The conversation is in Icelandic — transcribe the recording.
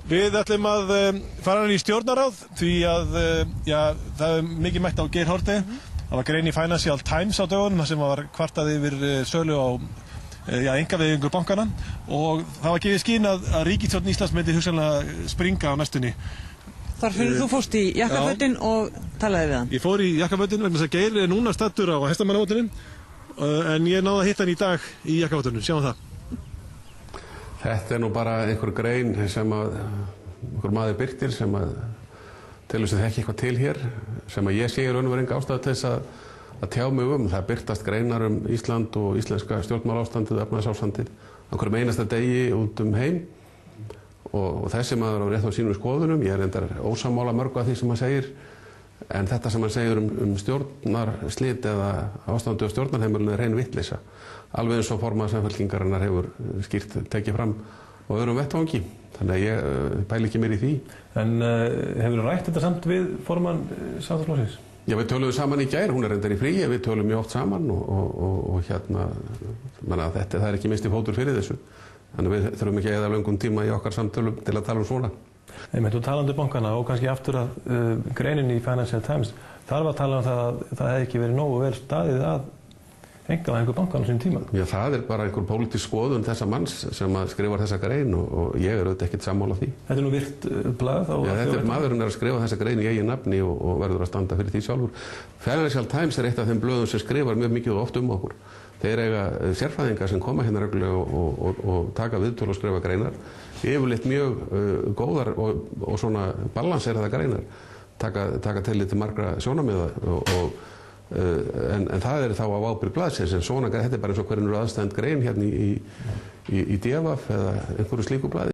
Við ætlum að fara í stjórnarráð því að það mikið mætt á Geir Haarde. Það var grein í Financial Times á dögunum þar sem var kvartað yfir sölu á einkavæðingu bankana og það var gefið skyn að ríkisstjórn Íslands myndi hugsanlega springa á næstunni. Þar fyrir þú fórst í jakkafötin og talaði við hann? Ég fór í jakkafötin vegna þess að Geir núna staddur á hestamannamótinu en ég náði að hitta hann í dag í jakkafötunum, sjáum það. Þetta nú bara einhver grein sem einhver maður birtir sem telur sig þekki eitthvað til hér sem ég sé raun og veru enga ástæðu til þess að tjá mig Það birtast greinar Ísland og íslenska stjórnmálaástandið, efnahagsástandið á hverjum einasta degi út heim og þessi maður á rétt á sínum skoðunum. Ég reyndar ósammála mörgu af því sem hann segir en þetta sem hann segir stjórnarslit eða ástandið á stjórnarheimilinu rein vitleysa. Alveg eins og formaður Samfylkingarinnar hefur skýrt tekið fram á öðrum vettvangi. Þannig að ég pæli ekki meir í því. En hefur þú rætt þetta samt við formann Sjálfstæðisflokksins? Já, við töluðum saman í gær, hún reyndar í fríi, við tölum mjög oft saman og það ekki minnsti fótur fyrir þessu. Þannig að við þurfum ekki að eyða löngum tíma í okkar samtölum til að tala svona. Þú talandi bankana og kannski aftur að greinin í Financial Times, þar var talað það að það hefði ekki verið nógu vel staðið að einkavæðingu bankana á sínum tíma. Já, það bara einhver pólitísk skoðun þessa manns sem skrifar þessa grein og ég auðvitað ekkert sammála því. Þetta nú virt blað? Já, þetta maðurinn að skrifa þessa grein í eigin nafni og verður að standa fyrir því sjálfur. Financial Times eitt af þeim blöðum sem skrifar mjög mikið og oft okkur. Þeir eiga sérfræðingar sem koma hérna reglulega og taka viðtöl og skrifa greinar. Yfirleitt mjög góðar og svona balanseraða greinar. Taka tillit til margra sjónarmiða en það þá á ábyrgð blaðsins en svona þetta bara eins og hvernig aðstæðand grein hérna í DFF eða einhverju slíku blaði.